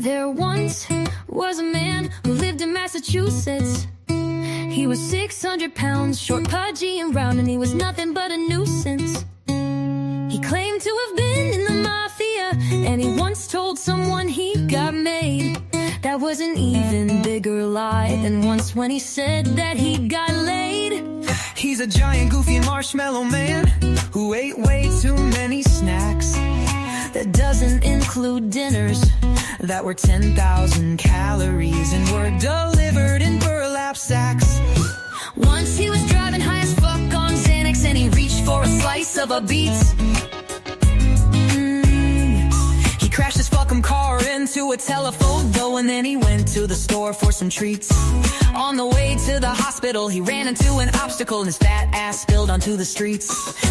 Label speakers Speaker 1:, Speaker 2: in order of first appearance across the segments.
Speaker 1: There once was a man who lived in Massachusetts. He was 600 pounds, short, pudgy, and round, and he was nothing but a nuisance. He claimed to have been in the mafia, and he once told someone he got made. That was an even bigger lie than once when he said that he got laid.
Speaker 2: He's a giant, goofy marshmallow man who ate way too many snacks.
Speaker 1: That doesn't include dinners
Speaker 2: that were 10,000 calories and were delivered in burlap sacks.
Speaker 1: Once he was driving high as fuck on Xanax, and he reached for a slice of a Beats.
Speaker 2: He crashed his fucking car into a telephoto, and then he went to the store for some treats.
Speaker 1: On the way to the hospital, he ran into an obstacle and his fat ass spilled onto the streets.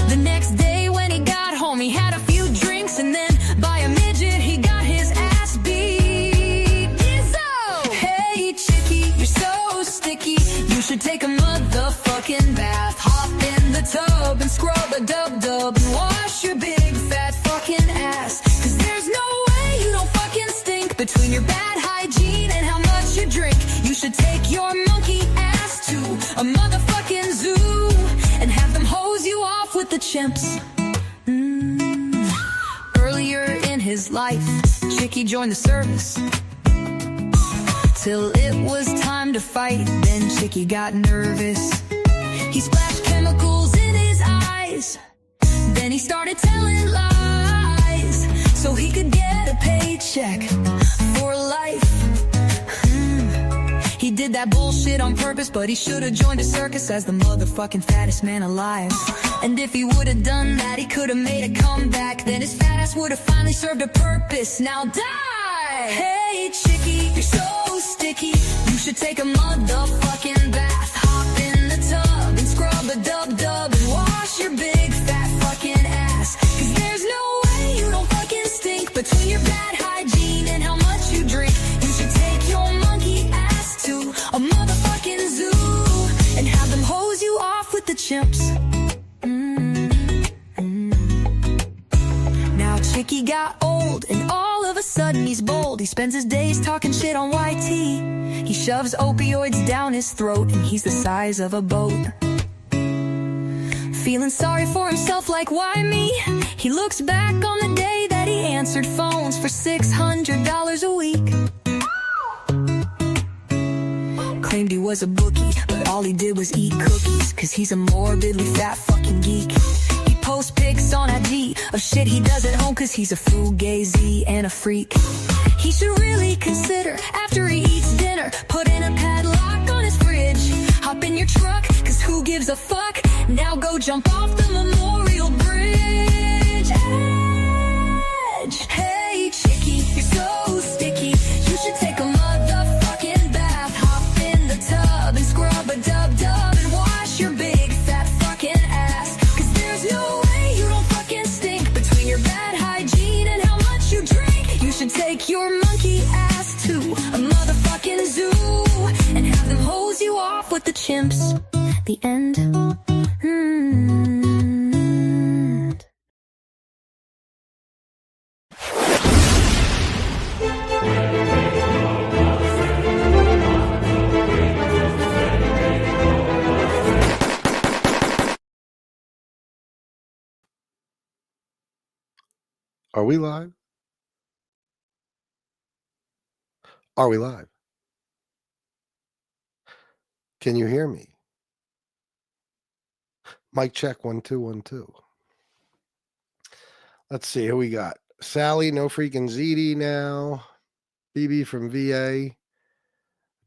Speaker 1: The next day when he got home, he had a few drinks, and then by a midget he got his ass beat. Yizzo!
Speaker 2: Hey chickie, you're so sticky,
Speaker 1: you should take a motherfucking bath.
Speaker 2: hop in the tub and scrub a dub-dub and wash your big fat fucking ass.
Speaker 1: Cause there's no way you don't fucking stink.
Speaker 2: Between your bad hygiene and how much you drink,
Speaker 1: You should take your monkey ass to
Speaker 2: a motherfucking zoo
Speaker 1: and have them hose you off with the chimps.
Speaker 2: Earlier in his life, Chickie joined the service.
Speaker 1: Till it was time to fight,
Speaker 2: then Chickie got nervous.
Speaker 1: he splashed chemicals in his eyes. Then he started telling lies so he could get a paycheck for life.
Speaker 2: He did that bullshit on purpose, but he should've joined a circus as the motherfucking fattest man alive.
Speaker 1: And if he would've done that, he could've made a comeback. Then his fat ass would've finally served a purpose. Now die!
Speaker 2: Hey chickie, you're so sticky,
Speaker 1: You should take a motherfucking bath.
Speaker 2: hop in the tub and scrub a dub-dub and wash your big fat fucking ass.
Speaker 1: Cause there's no way you don't fucking stink.
Speaker 2: Between your bad hygiene and how much you drink,
Speaker 1: You should take your monkey ass to
Speaker 2: a motherfucking zoo
Speaker 1: and have them hose you off with the chimps.
Speaker 2: Now Chickie got old and all of a sudden he's bold. He spends his days talking shit on YT. He shoves opioids down his throat and he's the size of a boat.
Speaker 1: Feeling sorry for himself like why me? He looks back on the day that he answered phones for $600 a week.
Speaker 2: Claimed he was a bookie, but all he did was eat cookies. Cause he's a morbidly fat fucking geek. He posts pics on IG of shit he does at home, cause he's a fugazi and a freak.
Speaker 1: He should really consider, after he eats dinner, putting a padlock on his fridge.
Speaker 2: Hop in your truck, cause who gives a fuck?
Speaker 1: Now go jump off the Memorial Bridge. Edge.
Speaker 2: Hey chickie, you're so sticky,
Speaker 1: You should take a motherfucking bath.
Speaker 2: hop in the tub and scrub a dub-dub and wash your big fat fucking ass.
Speaker 1: Cause there's no way you don't fucking stink.
Speaker 2: Between your bad hygiene and how much you drink,
Speaker 1: You should take your monkey ass to a motherfucking zoo and have them hose you off with the chimps. The end.
Speaker 3: Are we live? Are we live? Can you hear me? Mic check 1 2 1 2. Let's see who we got. Sally, no freaking ZD now. BB from VA.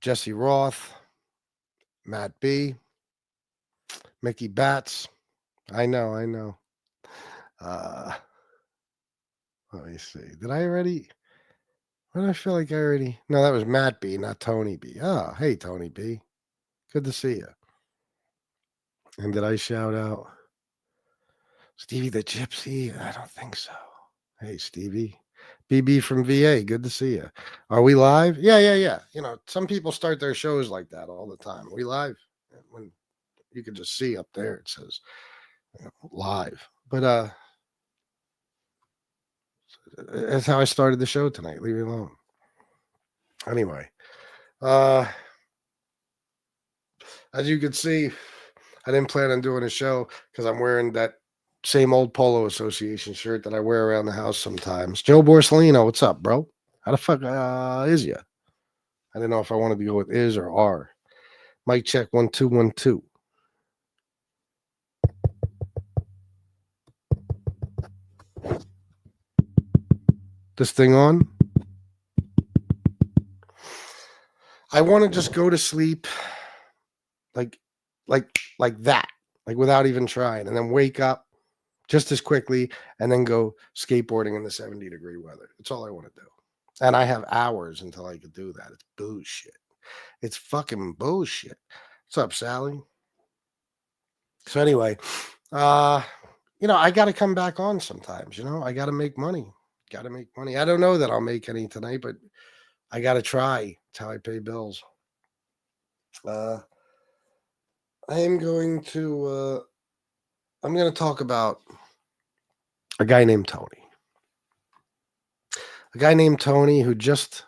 Speaker 3: Jesse Roth. Matt B. Mickey Batts. I know. Let me see. Did I already? Why do I feel like I already? No, that was Matt B, not Tony B. Oh, hey, Tony B. Good to see you. And did I shout out Stevie the Gypsy? I don't think so. Hey, Stevie. BB from VA. Good to see you. Are we live? Yeah. You know, some people start their shows like that all the time. Are we live? When you can just see up there, it says live. But that's how I started the show tonight. Leave me alone. Anyway, as you can see, I didn't plan on doing a show because I'm wearing that same old Polo Association shirt that I wear around the house sometimes. Joe Borsellino, what's up, bro? How the fuck is ya? I didn't know if I wanted to go with is or are. Mic check 1 2 1 2. This thing on? I want to just go to sleep like that, like without even trying, and then wake up just as quickly and then go skateboarding in the 70-degree weather. That's all I want to do. And I have hours until I could do that. It's bullshit. It's fucking bullshit. What's up, Sally? So anyway, I got to come back on sometimes, I got to make money. Got to make money. I don't know that I'll make any tonight, but I got to try. It's how I pay bills. I am going to I'm going to talk about a guy named Tony. A guy named Tony who just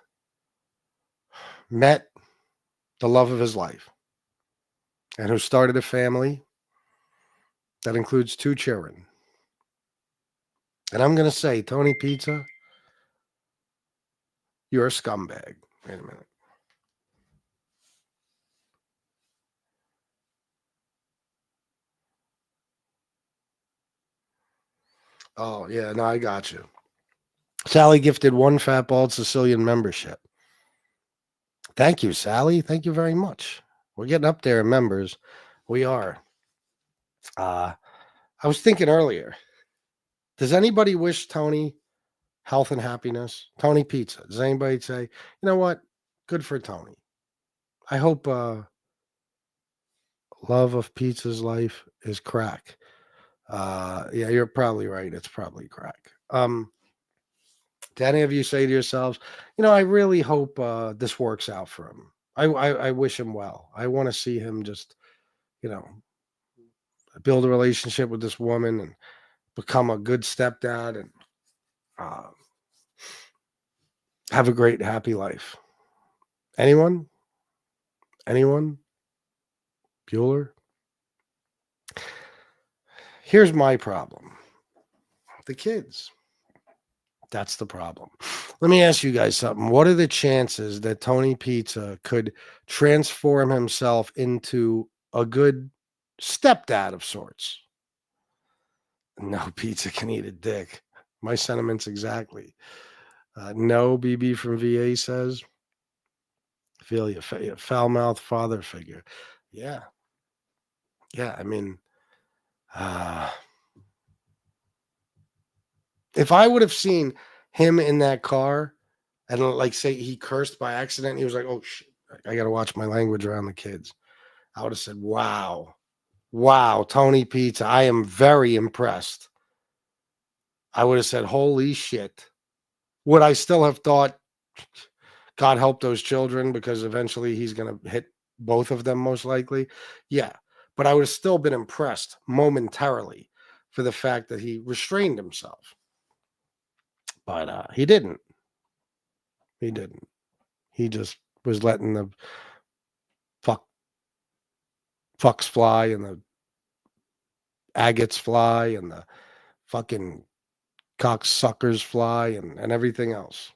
Speaker 3: met the love of his life and who started a family that includes 2 children. And I'm going to say, Tony Pizza, you're a scumbag. Wait a minute. Oh, yeah, no, I got you. Sally gifted 1 Fat Bald-Sicilian membership. Thank you, Sally. Thank you very much. We're getting up there in members. We are. I was thinking earlier, does anybody wish Tony health and happiness? Tony Pizza. Does anybody say, you know what? Good for Tony. I hope love of pizza's life is crack. Yeah, you're probably right. It's probably crack. Do any of you say to yourselves, I really hope this works out for him. I wish him well. I want to see him just, build a relationship with this woman and become a good stepdad and have a great, happy life. Anyone? Bueller? Here's my problem. The kids. That's the problem. Let me ask you guys something. What are the chances that Tony Pizza could transform himself into a good stepdad of sorts? No pizza can eat a dick. My sentiments exactly. No, BB from VA says. Feel you, foul-mouthed father figure. Yeah. Yeah, I mean, if I would have seen him in that car and like say he cursed by accident, he was like, oh shit, I got to watch my language around the kids. I would have said, wow, Tony Pizza, I am very impressed. I would have said, holy shit. Would I still have thought, God help those children because eventually he's going to hit both of them most likely? Yeah. But I would have still been impressed momentarily for the fact that he restrained himself. But he didn't. He didn't. He just was letting the fucks fly and the agates fly and the fucking cocksuckers fly and everything else.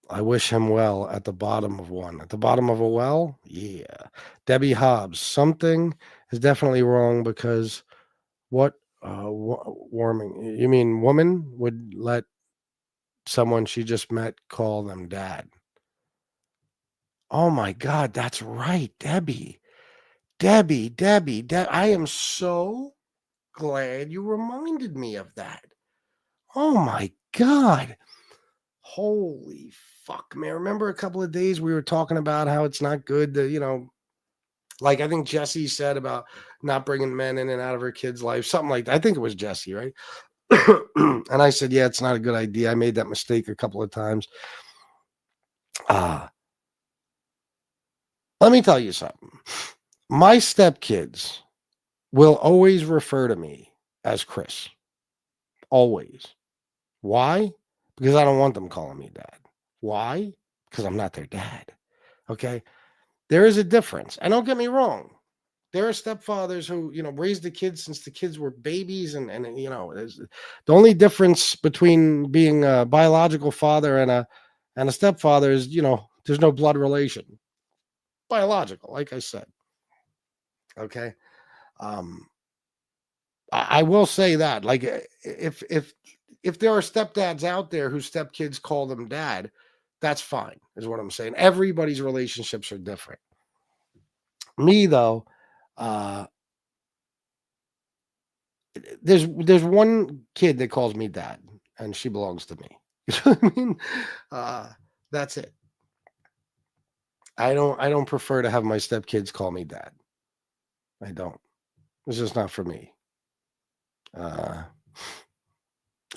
Speaker 3: I wish him well at the bottom of one. At the bottom of a well? Yeah. Debbie Hobbs, something is definitely wrong because what warming? You mean woman would let someone she just met call them dad? Oh my God, that's right, Debbie. I am so glad you reminded me of that. Oh my God. Holy fuck, man. Remember a couple of days we were talking about how it's not good to, like I think Jesse said about not bringing men in and out of her kid's life, something like that. I think it was Jesse, right? And I said, yeah, it's not a good idea. I made that mistake a couple of times. Let me tell you something. My stepkids will always refer to me as Chris. Always. Why? Because I don't want them calling me dad. Why? Because I'm not their dad. Okay. There is a difference. And don't get me wrong. There are stepfathers who, raised the kids since the kids were babies. And there's the only difference between being a biological father and a stepfather is, there's no blood relation. Biological, like I said. Okay. I will say that, like, if there are stepdads out there whose stepkids call them dad, that's fine, is what I'm saying. Everybody's relationships are different. Me, though, there's one kid that calls me dad, and she belongs to me. You know what I mean? That's it. I don't prefer to have my stepkids call me dad. I don't. It's just not for me.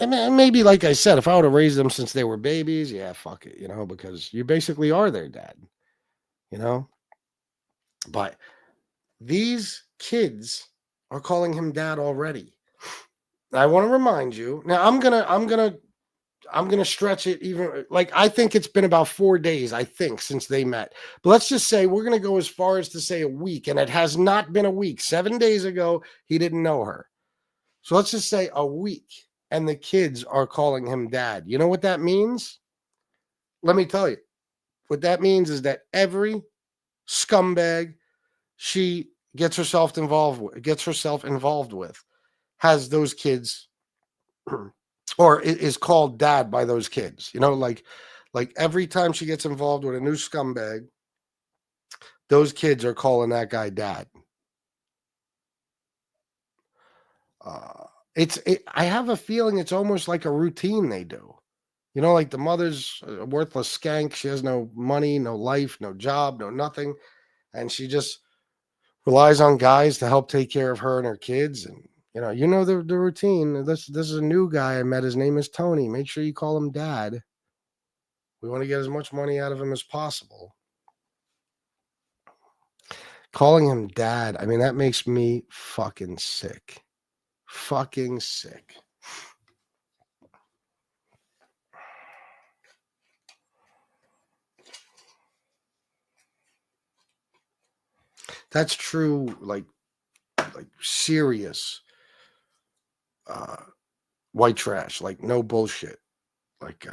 Speaker 3: And maybe, like I said, if I would have raised them since they were babies, yeah, fuck it, because you basically are their dad, But these kids are calling him dad already. I want to remind you. Now, I'm gonna stretch it even. Like, I think it's been about 4 days, I think, since they met. But let's just say we're gonna go as far as to say a week, and it has not been a week. 7 days ago, he didn't know her. So let's just say a week, and the kids are calling him dad. You know what that means? Let me tell you. What that means is that every scumbag she gets herself involved with has those kids or is called dad by those kids. Like every time she gets involved with a new scumbag, those kids are calling that guy dad. I have a feeling it's almost like a routine they do. Like the mother's a worthless skank. She has no money, no life, no job, no nothing. And she just relies on guys to help take care of her and her kids. And, the routine. This is a new guy I met. His name is Tony. Make sure you call him dad. We want to get as much money out of him as possible. Calling him dad, I mean, that makes me fucking sick. Fucking sick. That's true, like serious white trash, like no bullshit, like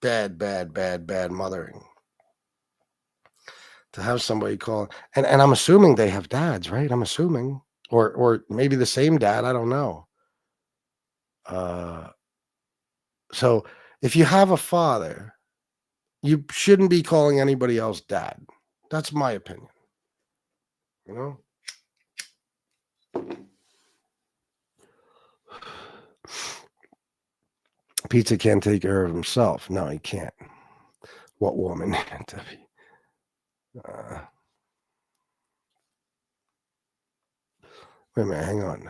Speaker 3: bad mothering. To have somebody call, and I'm assuming they have dads, right? I'm assuming, or maybe the same dad. I don't know. So if you have a father, you shouldn't be calling anybody else dad. That's my opinion. Pizza can't take care of himself. No, he can't. What woman? Wait a minute, hang on.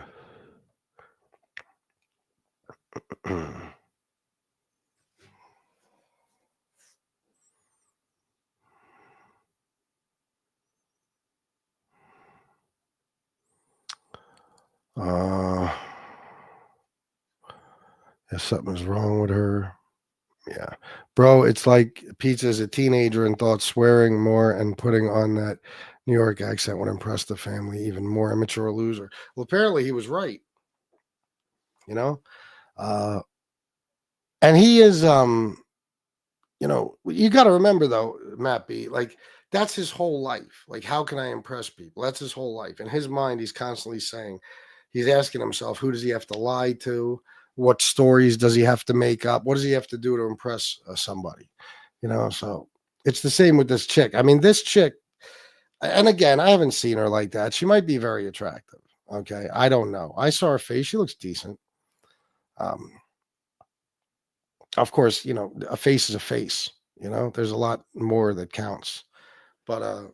Speaker 3: If something's wrong with her. Yeah. Bro, it's like Pizza is a teenager and thought swearing more and putting on that New York accent would impress the family even more. Immature loser. Well, apparently he was right. And he is, you got to remember, though, Matt B, like, that's his whole life. Like, how can I impress people? That's his whole life. In his mind, he's constantly saying, he's asking himself, who does he have to lie to? What stories does he have to make up? What does he have to do to impress somebody? So it's the same with this chick. I mean, this chick, and again, I haven't seen her like that. She might be very attractive. Okay. I don't know. I saw her face. She looks decent. Of course, a face is a face, there's a lot more that counts, but,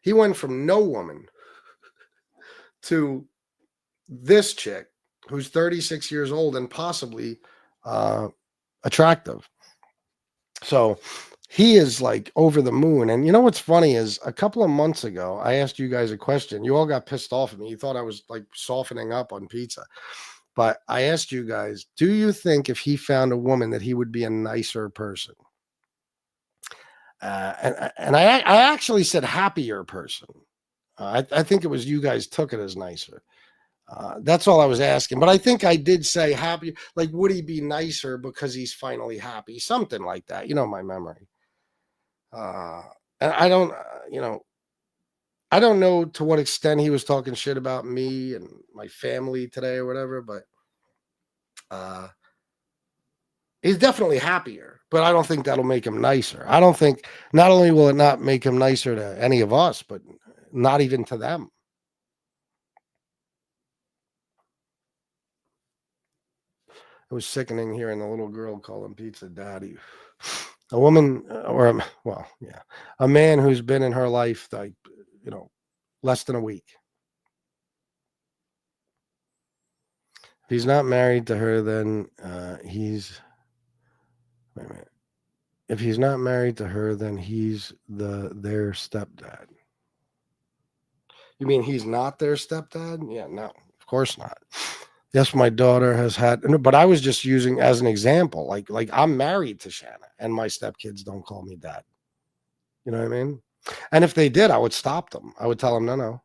Speaker 3: he went from no woman to this chick who's 36 years old and possibly attractive. So he is like over the moon. And what's funny is a couple of months ago, I asked you guys a question. You all got pissed off at me. You thought I was like softening up on Pizza. But I asked you guys, do you think if he found a woman that he would be a nicer person? And I actually said happier person. I think it was you guys took it as nicer. That's all I was asking. But I think I did say happy. Like, would he be nicer because he's finally happy? Something like that. You know, my memory. And I don't, I don't know to what extent he was talking shit about me and my family today or whatever, but he's definitely happier. But I don't think that'll make him nicer. I don't think, not only will it not make him nicer to any of us, but not even to them. It was sickening hearing the little girl call him pizza daddy. A woman, a man who's been in her life, like, less than a week. If he's not married to her, then he's. Wait a minute. If he's not married to her, then he's their stepdad. You mean he's not their stepdad? Yeah, no, of course not. Yes, my daughter has had, but I was just using as an example. Like I'm married to Shanna, and my stepkids don't call me dad. You know what I mean? And if they did, I would stop them. I would tell them, no.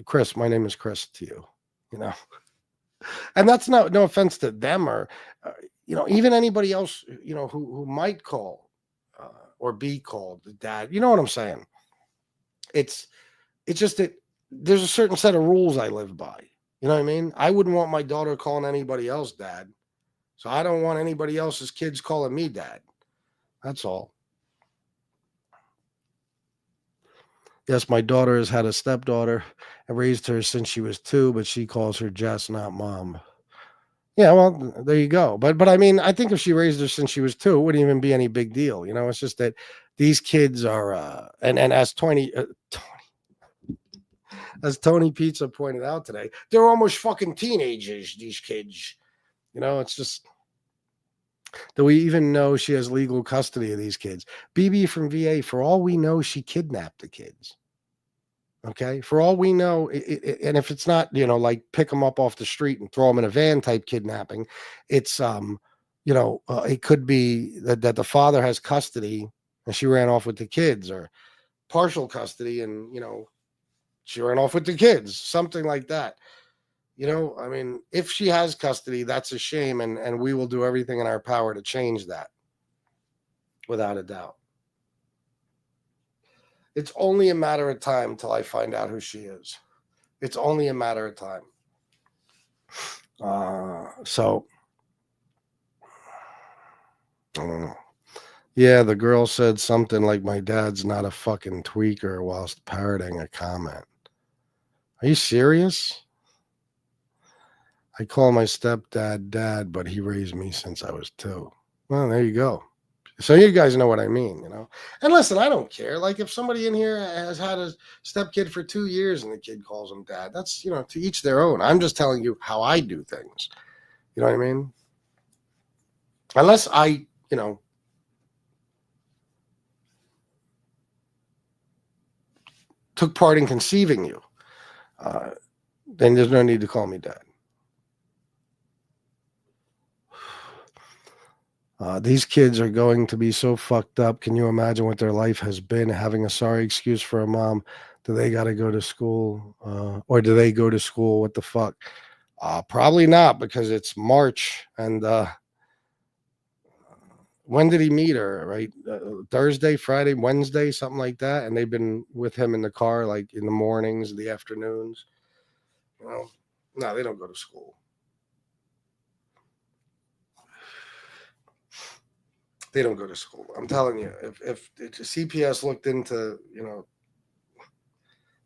Speaker 3: Chris, my name is Chris to you. And that's no offense to them or, even anybody else, who might call or be called dad. You know what I'm saying? It's just that there's a certain set of rules I live by. You know what I mean? I wouldn't want my daughter calling anybody else dad. So I don't want anybody else's kids calling me dad. That's all. Yes, my daughter has had a stepdaughter. I raised her since she was 2, but she calls her Jess, not mom. Yeah, well, there you go. But I mean, I think if she raised her since she was 2, it wouldn't even be any big deal. It's just that these kids are, and as Tony Pizza pointed out today, they're almost fucking teenagers, these kids. It's just, do we even know she has legal custody of these kids? BB from VA, for all we know, she kidnapped the kids. Okay, for all we know, and if it's not, like pick them up off the street and throw them in a van type kidnapping, it's, it could be that the father has custody and she ran off with the kids, or partial custody and, she ran off with the kids, something like that. I mean, if she has custody, that's a shame, and we will do everything in our power to change that, without a doubt. It's only a matter of time till I find out who she is. It's only a matter of time. So, I don't know. Yeah, the girl said something like, my dad's not a fucking tweaker, whilst parroting a comment. Are you serious? I call my stepdad dad, but he raised me since I was 2. Well, there you go. So you guys know what I mean, And listen, I don't care. Like, if somebody in here has had a stepkid for 2 years and the kid calls him dad, that's, to each their own. I'm just telling you how I do things. You know what I mean? Unless I, took part in conceiving you, then there's no need to call me dad. These kids are going to be so fucked up. Can you imagine what their life has been? Having a sorry excuse for a mom. Do they got to go to school? Or do they go to school? What the fuck? Probably not, because it's March. And when did he meet her? Right? Thursday, Friday, Wednesday, something like that. And they've been with him in the car, like in the mornings, the afternoons. No, they don't go to school. They don't go to school. I'm telling you, if CPS looked into,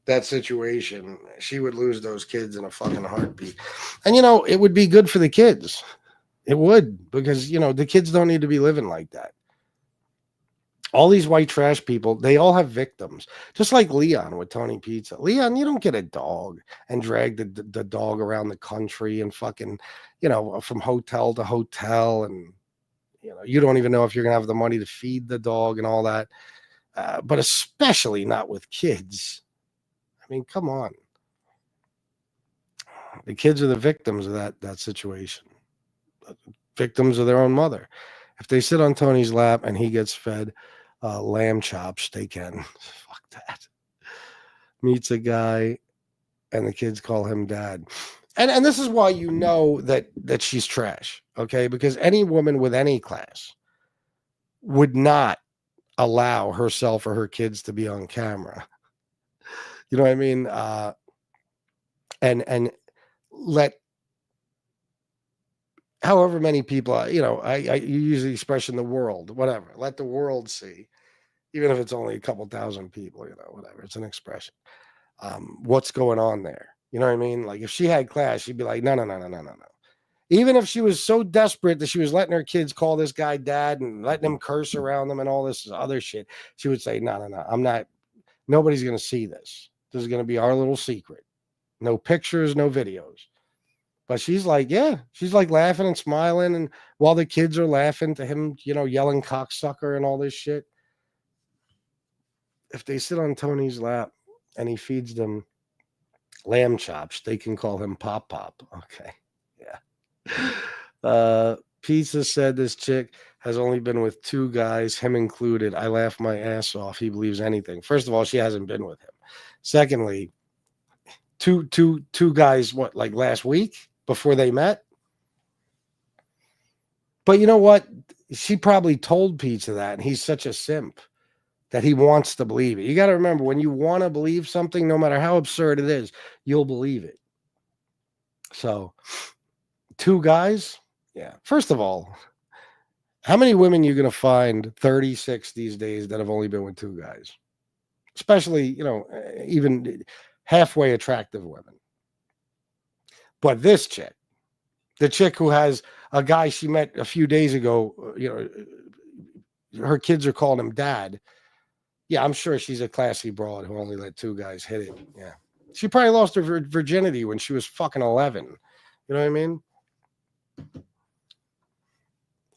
Speaker 3: that situation, she would lose those kids in a fucking heartbeat. And, it would be good for the kids. It would, because, the kids don't need to be living like that. All these white trash people, they all have victims. Just like Leon with Tony Pizza. Leon, you don't get a dog and drag the dog around the country and fucking, from hotel to hotel, and you don't even know if you're going to have the money to feed the dog and all that. But especially not with kids. I mean, come on. The kids are the victims of that situation. Victims of their own mother. If they sit on Tony's lap and he gets fed lamb chops, they can. Fuck that. Meets a guy and the kids call him dad. And this is why you know that she's trash, okay? Because any woman with any class would not allow herself or her kids to be on camera. You know what I mean? And let however many people, I you use the expression the world, whatever. Let the world see, even if it's only a couple thousand people, whatever. It's an expression. What's going on there? You know what I mean? Like if she had class, she'd be like, no. Even if she was so desperate that she was letting her kids call this guy dad and letting them curse around them and all this other shit, she would say, no, I'm not. Nobody's going to see this. This is going to be our little secret. No pictures, no videos. But she's like, yeah, she's like laughing and smiling. And while the kids are laughing to him, yelling cocksucker and all this shit. If they sit on Tony's lap and he feeds them lamb chops, they can call him Pop Pop. Okay. Yeah. Pizza said this chick has only been with 2 guys, him included. I laugh my ass off. He believes anything. First of all, she hasn't been with him. Secondly, two guys, what, like last week before they met? But you know what? She probably told Pizza that, and he's such a simp that he wants to believe it. You got to remember, when you want to believe something, no matter how absurd it is, you'll believe it. So 2 guys? Yeah. First of all, how many women you going to find 36 these days that have only been with 2 guys? Especially, even halfway attractive women. But this chick, the chick who has a guy she met a few days ago, her kids are calling him dad. Yeah, I'm sure she's a classy broad who only let 2 guys hit it. Yeah. She probably lost her virginity when she was fucking 11. You know what I mean?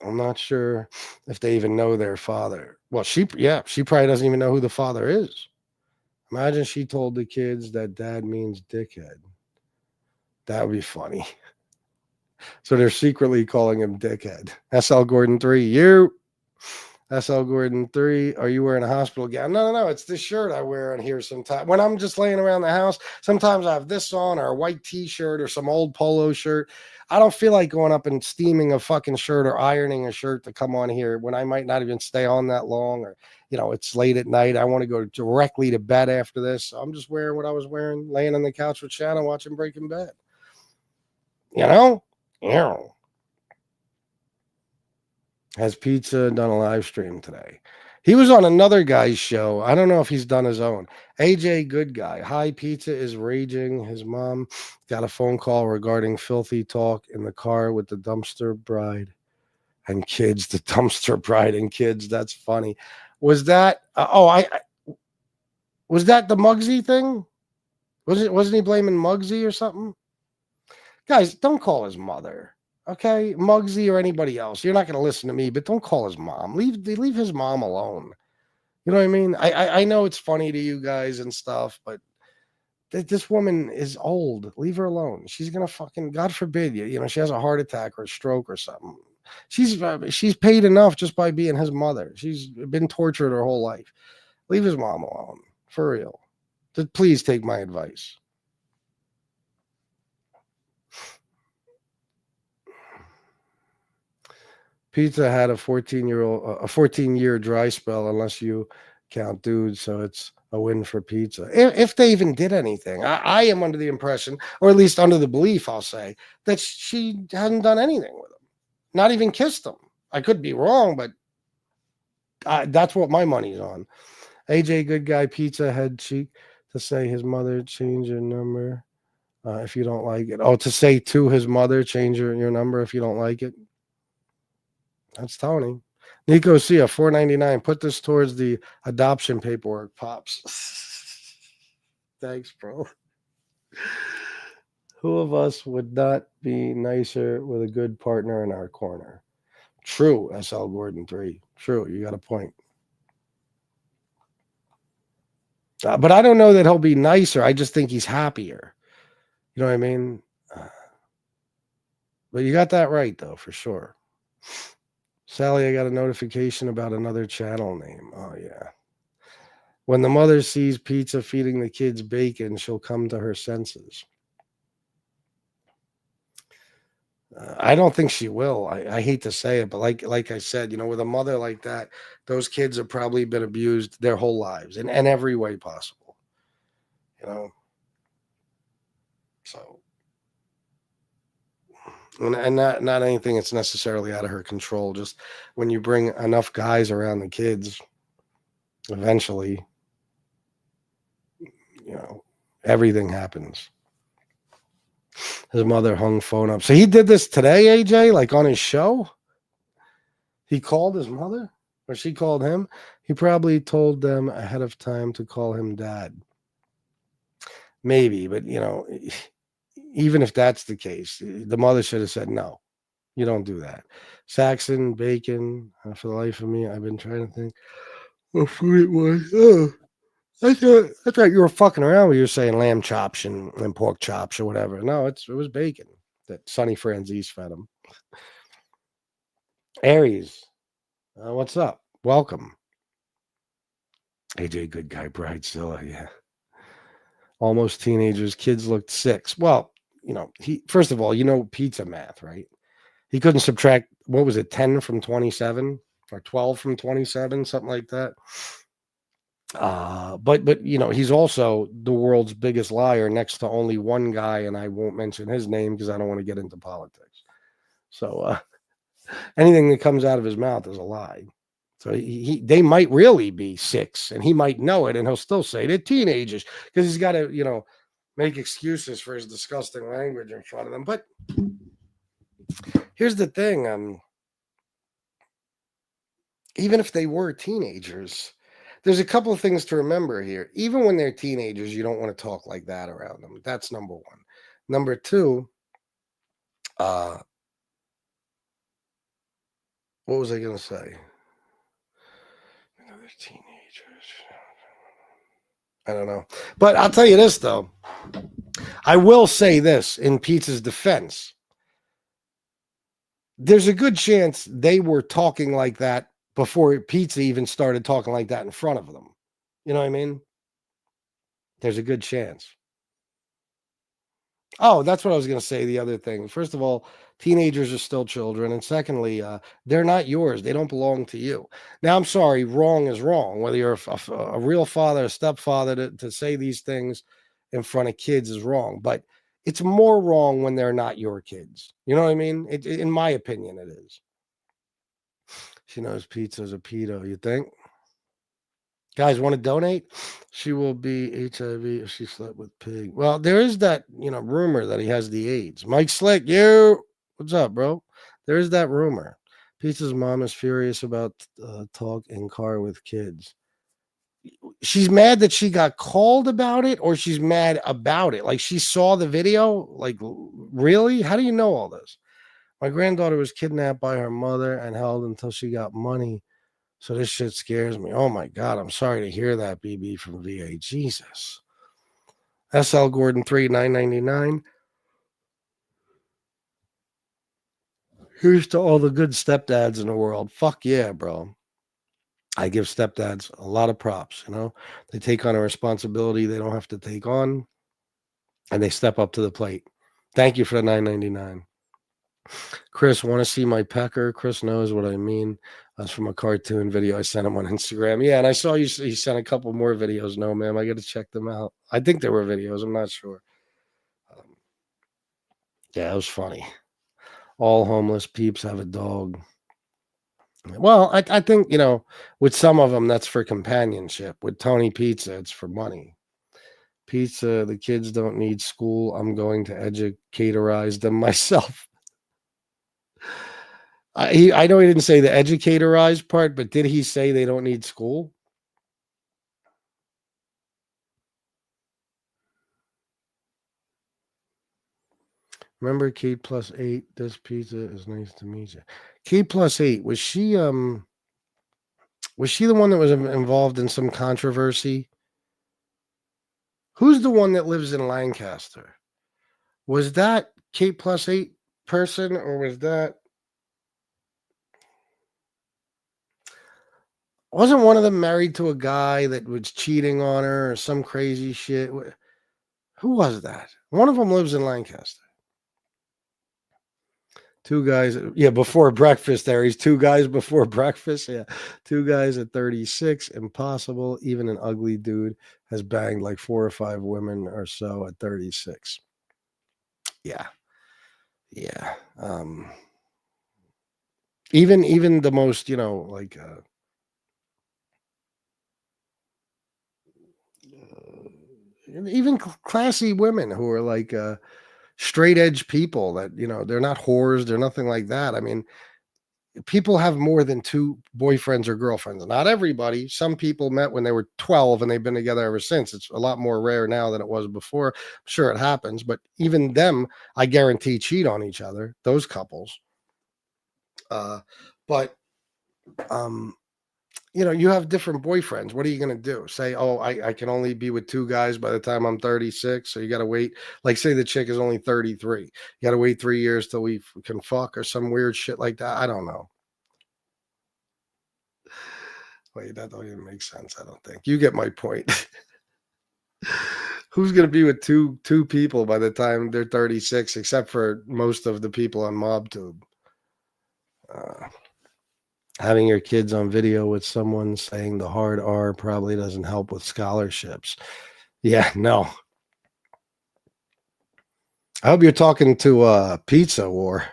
Speaker 3: I'm not sure if they even know their father. Well, she probably doesn't even know who the father is. Imagine she told the kids that dad means dickhead. That would be funny. So they're secretly calling him dickhead. SL Gordon 3, you. SL Gordon 3, are you wearing a hospital gown? No. It's this shirt I wear on here sometimes. When I'm just laying around the house, sometimes I have this on or a white t-shirt or some old polo shirt. I don't feel like going up and steaming a fucking shirt or ironing a shirt to come on here when I might not even stay on that long, or, it's late at night. I want to go directly to bed after this. So I'm just wearing what I was wearing, laying on the couch with Shannon watching Breaking Bad. Yeah. Has Pizza done a live stream today? He was on another guy's show. I don't know if he's done his own. AJ, good guy. Hi, Pizza is raging. His mom got a phone call regarding filthy talk in the car with the dumpster bride and kids. The dumpster bride and kids. That's funny. Was that? Was that the Muggsy thing? Wasn't he blaming Muggsy or something? Guys, don't call his mother. Okay, Muggsy or anybody else. You're not going to listen to me, but don't call his mom. Leave his mom alone. You know what I mean? I know it's funny to you guys and stuff, but this woman is old. Leave her alone. She's going to fucking, God forbid, she has a heart attack or a stroke or something. She's paid enough just by being his mother. She's been tortured her whole life. Leave his mom alone. For real. Please take my advice. Pizza had a 14-year dry spell, unless you count dudes, so it's a win for Pizza. If they even did anything. I am under the impression, or at least under the belief, I'll say, that she hadn't done anything with him. Not even kissed him. I could be wrong, but that's what my money's on. AJ, good guy, Pizza had cheek to say his mother, change your number if you don't like it. Oh, to say to his mother, change your number if you don't like it. That's Tony. Nico Sia, $4.99. Put this towards the adoption paperwork, Pops. Thanks, bro. Who of us would not be nicer with a good partner in our corner? True, SL Gordon 3. True, you got a point. But I don't know that he'll be nicer. I just think he's happier. You know what I mean? But you got that right, though, for sure. Sally, I got a notification about another channel name. Oh, yeah. When the mother sees pizza feeding the kids bacon, she'll come to her senses. I don't think she will. I hate to say it, but like I said, with a mother like that, those kids have probably been abused their whole lives in every way possible. So, and not anything that's necessarily out of her control. Just when you bring enough guys around the kids, eventually, everything happens. His mother hung phone up. So he did this today, AJ, like on his show. He called his mother, or she called him. He probably told them ahead of time to call him dad. Maybe, but even if that's the case, the mother should have said, no, you don't do that. Saxon, bacon, for the life of me, I've been trying to think what food it was. Oh, I thought you were fucking around when you were saying lamb chops and pork chops or whatever. No, it was bacon that Sonny Franzese fed him. Aries, what's up? Welcome. AJ, good guy, Bridezilla, yeah. Almost teenagers, kids looked 6. Well, he first of all, pizza math, right? He couldn't subtract, what was it, 10 from 27 or 12 from 27, something like that. But he's also the world's biggest liar next to only one guy, and I won't mention his name because I don't want to get into politics. So anything that comes out of his mouth is a lie. So they might really be 6, and he might know it, and he'll still say they're teenagers because he's got to, make excuses for his disgusting language in front of them. But here's the thing: even if they were teenagers, there's a couple of things to remember here. Even when they're teenagers, you don't want to talk like that around them. That's number one. Number two, what was I going to say? They're teenagers. I don't know. But I'll tell you this, though. I will say this in Pizza's defense. There's a good chance they were talking like that before Pizza even started talking like that in front of them. You know what I mean? There's a good chance. Oh, that's what I was going to say. The other thing. First of all, teenagers are still children. And secondly, they're not yours. They don't belong to you. Now, I'm sorry. Wrong is wrong. Whether you're a real father, a stepfather, to say these things in front of kids is wrong. But it's more wrong when they're not your kids. You know what I mean? In my opinion, it is. She knows pizza's a pedo, you think? Guys, want to donate? She will be HIV if she slept with pig. Well, there is that, rumor that he has the AIDS. Mike Slick, what's up, bro? There is that rumor. Pizza's mom is furious about talk in car with kids. She's mad that she got called about it, or she's mad about it. Like she saw the video. Like, really? How do you know all this? My granddaughter was kidnapped by her mother and held until she got money. So this shit scares me. Oh my God, I'm sorry to hear that, BB from VA. Jesus. SL Gordon 3,999. Here's to all the good stepdads in the world. Fuck yeah, bro. I give stepdads a lot of props, They take on a responsibility they don't have to take on, and they step up to the plate. Thank you for the 999. Chris, want to see my pecker? Chris knows what I mean. That's from a cartoon video I sent him on Instagram. Yeah, and I saw you sent a couple more videos. No, ma'am, I got to check them out. I think there were videos. I'm not sure. Yeah, it was funny. All homeless peeps have a dog. Well, I think, with some of them, that's for companionship. With Tony Pizza, it's for money. Pizza, the kids don't need school. I'm going to educatorize them myself. I know he didn't say the educatorized part, but did he say they don't need school? Remember Kate plus 8? This pizza is nice to meet you. Kate plus 8, was she the one that was involved in some controversy? Who's the one that lives in Lancaster? Was that Kate plus 8 person, or was that? Wasn't one of them married to a guy that was cheating on her or some crazy shit? Who was that? One of them lives in Lancaster. Two guys, yeah, before breakfast there. He's two guys before breakfast. Yeah. Two guys at 36. Impossible. Even an ugly dude has banged like 4 or 5 women or so at 36. Yeah. Yeah. Even the most, like even classy women who are like straight edge people that, they're not whores, they're nothing like that. I mean, people have more than 2 boyfriends or girlfriends. Not everybody. Some people met when they were 12 and they've been together ever since. It's a lot more rare now than it was before. I'm sure it happens, but even them, I guarantee, cheat on each other, those couples. But you have different boyfriends. What are you going to do? Say, oh, I can only be with 2 guys by the time I'm 36. So you got to wait. Like, say the chick is only 33. You got to wait 3 years till we can fuck or some weird shit like that. I don't know. Wait, that don't even make sense. I don't think. You get my point. Who's going to be with two people by the time they're 36, except for most of the people on MobTube? Having your kids on video with someone saying the hard R probably doesn't help with scholarships. Yeah, no. I hope you're talking to Pizza War.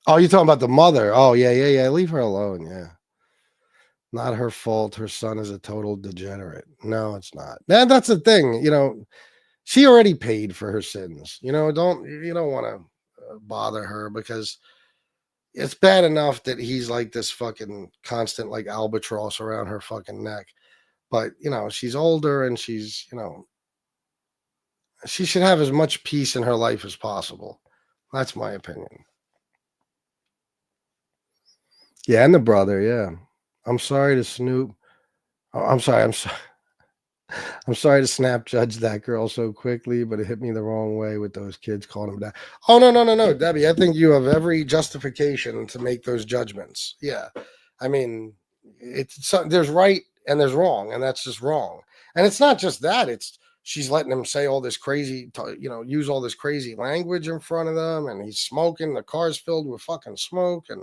Speaker 3: Oh, you're talking about the mother. Oh, yeah. Leave her alone. Yeah. Not her fault. Her son is a total degenerate. No, it's not. That's the thing. She already paid for her sins. You don't want to bother her because it's bad enough that he's like this fucking constant like albatross around her fucking neck. But, she's older and she's, she should have as much peace in her life as possible. That's my opinion. Yeah, and the brother, yeah. I'm sorry to Snoop. Oh, I'm sorry. I'm sorry to snap judge that girl so quickly, but it hit me the wrong way with those kids calling him that. Oh, no, Debbie. I think you have every justification to make those judgments. Yeah. I mean, there's right and there's wrong, and that's just wrong. And it's not just that. It's she's letting him say all this crazy, use all this crazy language in front of them, and he's smoking. The car's filled with fucking smoke, and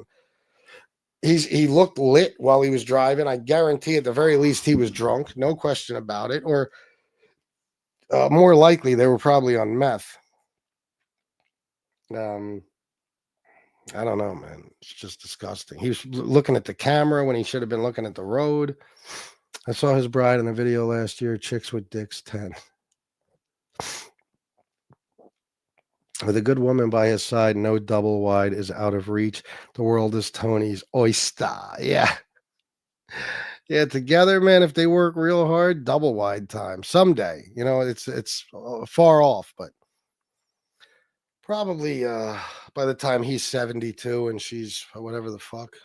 Speaker 3: he looked lit while he was driving. I guarantee at the very least he was drunk, no question about it. Or more likely they were probably on meth. I don't know, man. It's just disgusting. He was looking at the camera when he should have been looking at the road. I saw his bride in a video last year, Chicks with Dicks 10. With a good woman by his side, no double wide is out of reach. The world is Tony's oyster. Yeah. Yeah, together, man, if they work real hard, double wide time someday. It's far off, but probably by the time he's 72 and she's whatever the fuck.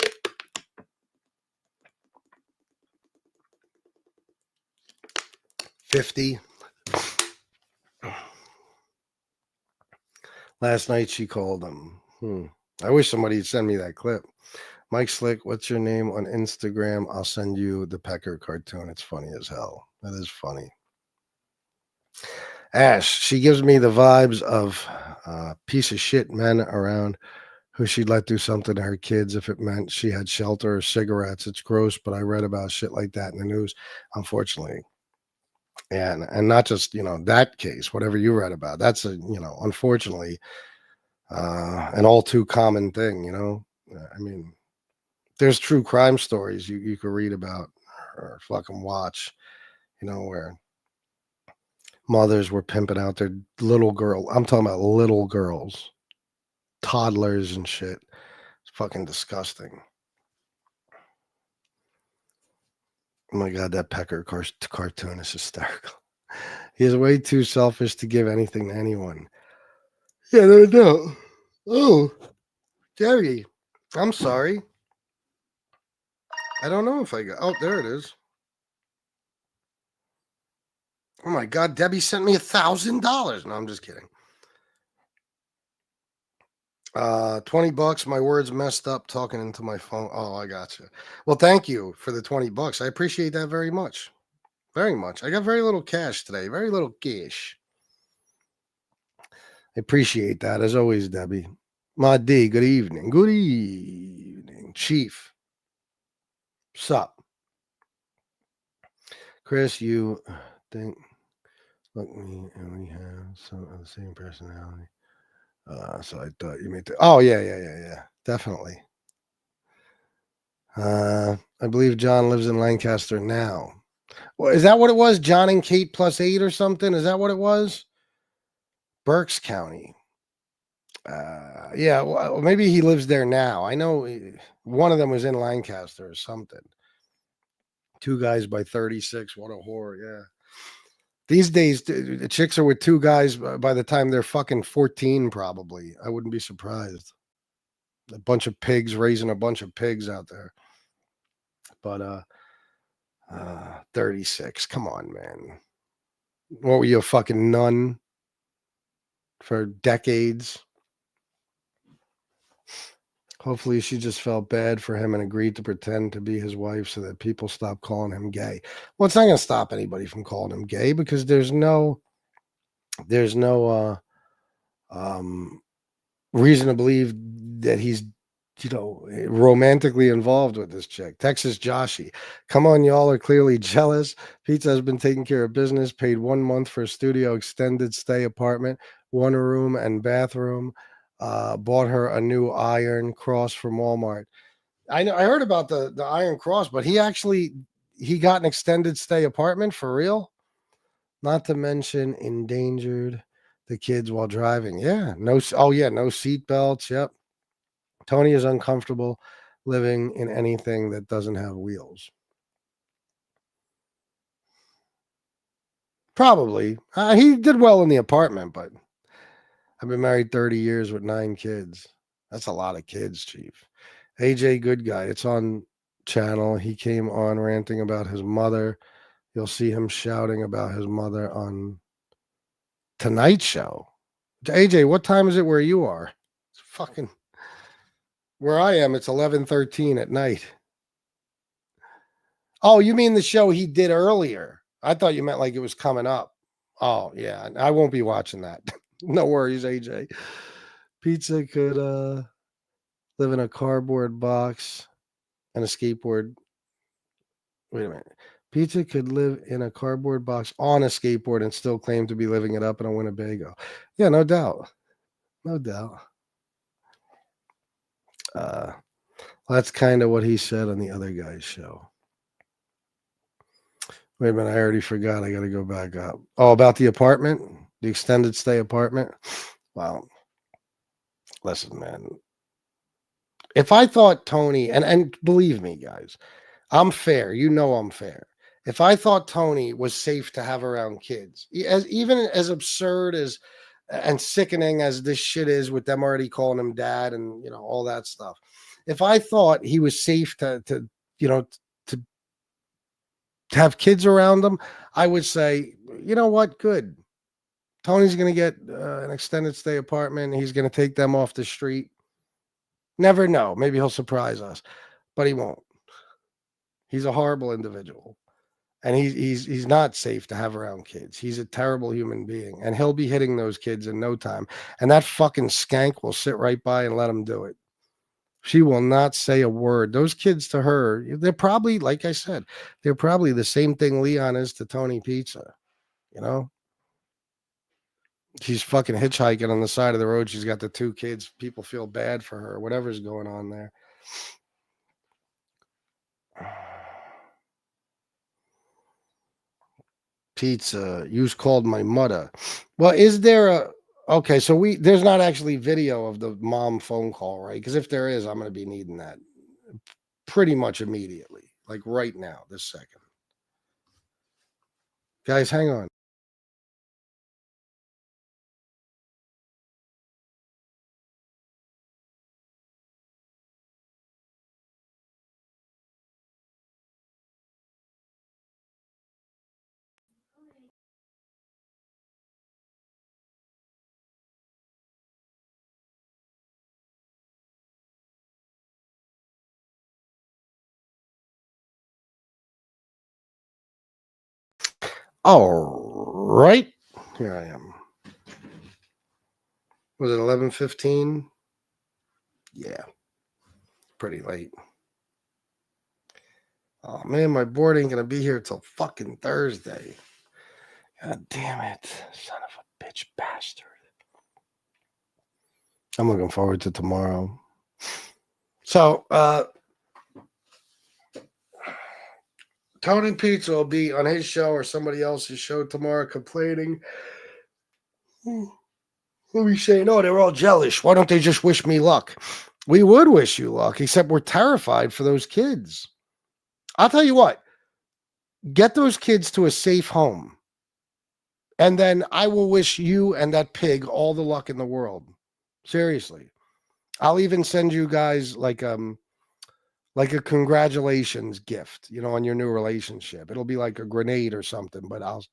Speaker 3: $50. Last night she called him. I wish somebody'd send me that clip. Mike Slick, what's your name on Instagram? I'll send you the Pecker cartoon. It's funny as hell. That is funny. Ash, she gives me the vibes of piece of shit men around who she'd let do something to her kids if it meant she had shelter or cigarettes. It's gross, but I read about shit like that in the news, unfortunately. And not just, that case, whatever you read about. That's unfortunately, an all too common thing, I mean, there's true crime stories you could read about or fucking watch, where mothers were pimping out their little girl. I'm talking about little girls, toddlers and shit. It's fucking disgusting. Oh my God, that Pecker cartoon is hysterical. He is way too selfish to give anything to anyone. Yeah, no doubt. Oh, Jerry, I'm sorry. I don't know if I got. Oh, there it is. Oh my God, Debbie sent me $1,000. No, I'm just kidding. $20. My words messed up talking into my phone. Oh, I got you. Well, thank you for the $20. I appreciate that very much. Very much. I got very little cash today. Very little cash. I appreciate that as always, Debbie. My D, good evening. Good evening, Chief. Sup? Chris, you think look me and we have some of the same personality. So I thought you made oh yeah. Definitely. I believe John lives in Lancaster now. Well, is that what it was? John and Kate +8 or something? Is that what it was? Berks County. Yeah, well, maybe he lives there now. I know one of them was in Lancaster or something. Two guys by 36. What a whore. Yeah. These days, the chicks are with two guys by the time they're fucking 14, probably. I wouldn't be surprised. A bunch of pigs raising a bunch of pigs out there. But 36. Come on, man. What were you, a fucking nun for decades? Hopefully she just felt bad for him and agreed to pretend to be his wife so that people stop calling him gay. Well, it's not going to stop anybody from calling him gay because there's no reason to believe that he's romantically involved with this chick. Texas Joshy. Come on, y'all are clearly jealous. Pizza has been taking care of business, paid 1 month for a studio extended stay apartment, 1 room and bathroom. Bought her a new Iron Cross from Walmart. I know I heard about the Iron Cross, but he got an extended stay apartment for real. Not to mention endangered the kids while driving. Yeah, no seat belts. Yep. Tony is uncomfortable living in anything that doesn't have wheels. Probably. He did well in the apartment, but I've been married 30 years with 9 kids. That's a lot of kids, Chief. AJ Good Guy. It's on channel. He came on ranting about his mother. You'll see him shouting about his mother on Tonight Show. AJ, what time is it where you are? It's fucking where I am. It's 11:13 at night. Oh, you mean the show he did earlier? I thought you meant like it was coming up. Oh, yeah. I won't be watching that. No worries, AJ. Pizza could live in a cardboard box and a skateboard. Wait a minute. Pizza could live in a cardboard box on a skateboard and still claim to be living it up in a Winnebago. Yeah, no doubt. No doubt. That's kind of what he said on the other guy's show. Wait a minute, I already forgot. I got to go back up. Oh, about the apartment, the extended stay apartment. Wow. Listen, man. If I thought Tony, and believe me, guys, I'm fair. You know I'm fair. If I thought Tony was safe to have around kids, even as absurd as and sickening as this shit is with them already calling him dad and all that stuff. If I thought he was safe to to have kids around him, I would say, you know what, good. Tony's going to get an extended stay apartment. He's going to take them off the street. Never know. Maybe he'll surprise us, but he won't. He's a horrible individual. And he's not safe to have around kids. He's a terrible human being, and he'll be hitting those kids in no time. And that fucking skank will sit right by and let him do it. She will not say a word. Those kids to her, they're probably, like I said, they're probably the same thing Leon is to Tony Pizza. She's fucking hitchhiking on the side of the road. She's got the 2 kids. People feel bad for her. Whatever's going on there. Pizza. You's called my mother. Well, is there a okay? So there's not actually video of the mom phone call, right? Because if there is, I'm going to be needing that pretty much immediately, like right now, this second. Guys, hang on. All right. Here I am. Was it 11:15? Yeah. Pretty late. Oh, man, my board ain't going to be here till fucking Thursday. God damn it. Son of a bitch bastard. I'm looking forward to tomorrow. So, Tony Pizza will be on his show or somebody else's show tomorrow complaining. We'll be saying, oh, they're all jealous. Why don't they just wish me luck? We would wish you luck, except we're terrified for those kids. I'll tell you what. Get those kids to a safe home. And then I will wish you and that pig all the luck in the world. Seriously. I'll even send you guys like a congratulations gift, on your new relationship. It'll be like a grenade or something, but I'll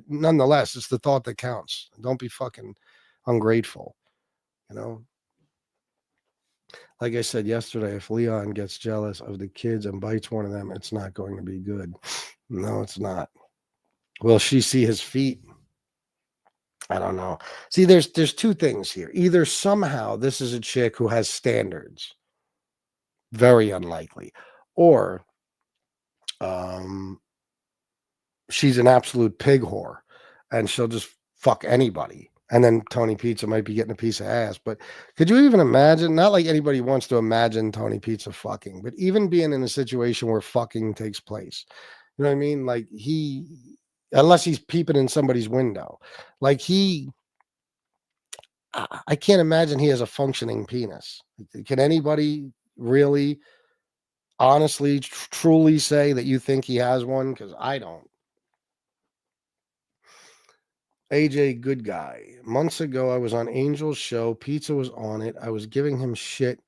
Speaker 3: nonetheless, it's the thought that counts. Don't be fucking ungrateful, Like I said yesterday, if Leon gets jealous of the kids and bites one of them, it's not going to be good. No, it's not. Will she see his feet? I don't know. See, there's two things here. Either somehow this is a chick who has standards. Very unlikely. Or she's an absolute pig whore and she'll just fuck anybody. And then Tony Pizza might be getting a piece of ass. But could you even imagine? Not like anybody wants to imagine Tony Pizza fucking, but even being in a situation where fucking takes place. You know what I mean? Like unless he's peeping in somebody's window. Like I can't imagine he has a functioning penis. Can anybody really honestly, truly say that you think he has one? Because I don't. AJ, good guy. Months ago, I was on Angel's show. Pizza was on it. I was giving him shit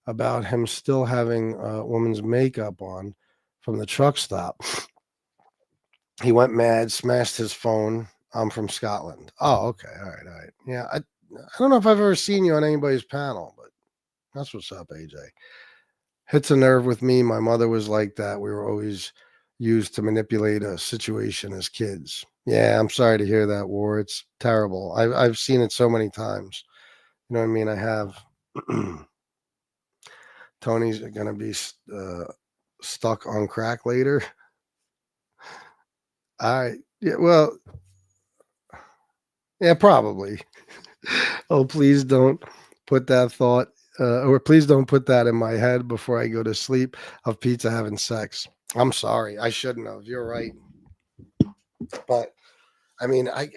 Speaker 3: about him still having a woman's makeup on from the truck stop. He went mad, smashed his phone. I'm from Scotland. Oh, okay. All right. Yeah, I don't know if I've ever seen you on anybody's panel, but that's what's up, AJ. Hits a nerve with me. My mother was like that. We were always used to manipulate a situation as kids. Yeah, I'm sorry to hear that, War. It's terrible. I've seen it so many times. You know what I mean? I have. Tony's going to be stuck on crack later. Yeah, well, yeah, probably. Oh, please don't put that thought, or please don't put that in my head before I go to sleep of Pizza having sex. I'm sorry. I shouldn't have. You're right. But I mean, I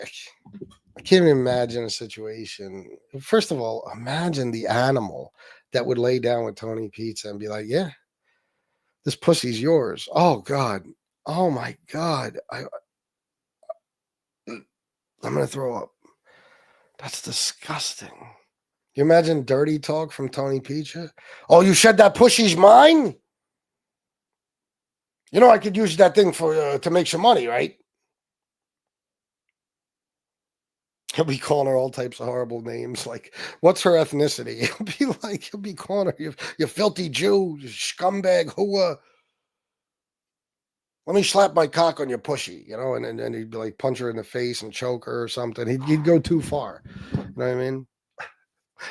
Speaker 3: can't even imagine a situation. First of all, imagine the animal that would lay down with Tony Pizza and be like, yeah, this pussy's yours. Oh, God. Oh, my God. I'm going to throw up. That's disgusting. You imagine dirty talk from Tony Pizza? Oh, you said that pussy's mine? I could use that thing to make some money, right? He'll be calling her all types of horrible names. Like, what's her ethnicity? He'll be calling her, you filthy Jew, you scumbag, who, let me slap my cock on your pussy, and then he'd be like, punch her in the face and choke her or something. He'd go too far. You know what I mean?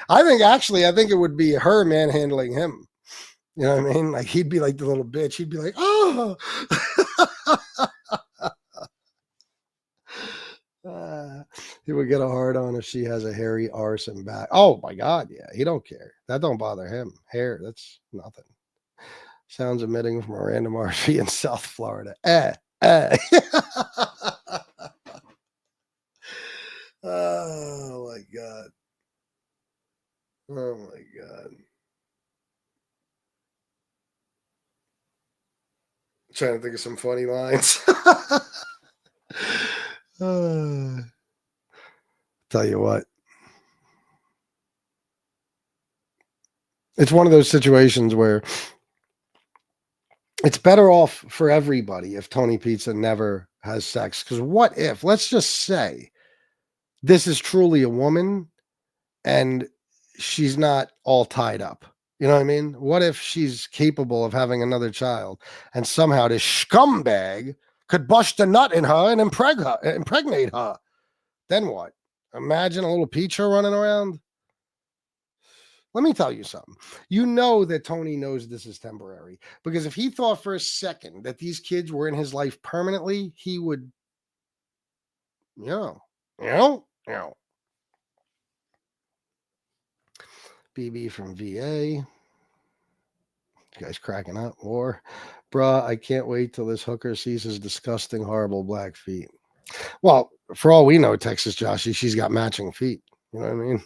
Speaker 3: I think it would be her manhandling him. You know what I mean? Like, he'd be like the little bitch. He'd be like, oh. He would get a hard on if she has a hairy arse and back. Oh my God, yeah, he don't care. That don't bother him. Hair, that's nothing. Sounds emitting from a random RV in South Florida. Oh my God. Oh my God. Trying to think of some funny lines. Tell you what. It's one of those situations where it's better off for everybody if Tony Pizza never has sex. Because what if, let's just say, this is truly a woman and she's not all tied up. You know what I mean? What if she's capable of having another child and somehow this scumbag could bust a nut in her and impregnate her. Then what? Imagine a little pizza running around. Let me tell you something. You know that Tony knows this is temporary, because if he thought for a second that these kids were in his life permanently, he would, BB from VA. You guys cracking up? Or, bruh, I can't wait till this hooker sees his disgusting, horrible black feet. Well, for all we know, Texas Joshy, she's got matching feet. You know what I mean?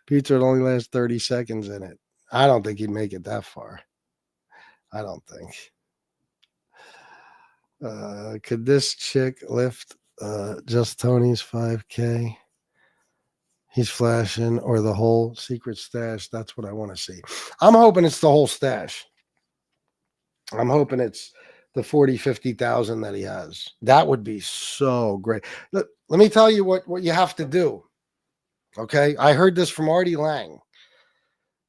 Speaker 3: Pizza would only last 30 seconds in it. I don't think he'd make it that far. I don't think. Could this chick lift just Tony's 5K? He's flashing, or the whole secret stash. That's what I want to see. I'm hoping it's the whole stash. I'm hoping it's the 40, 50,000 that he has. That would be so great. Let me tell you what you have to do. Okay. I heard this from Artie Lang.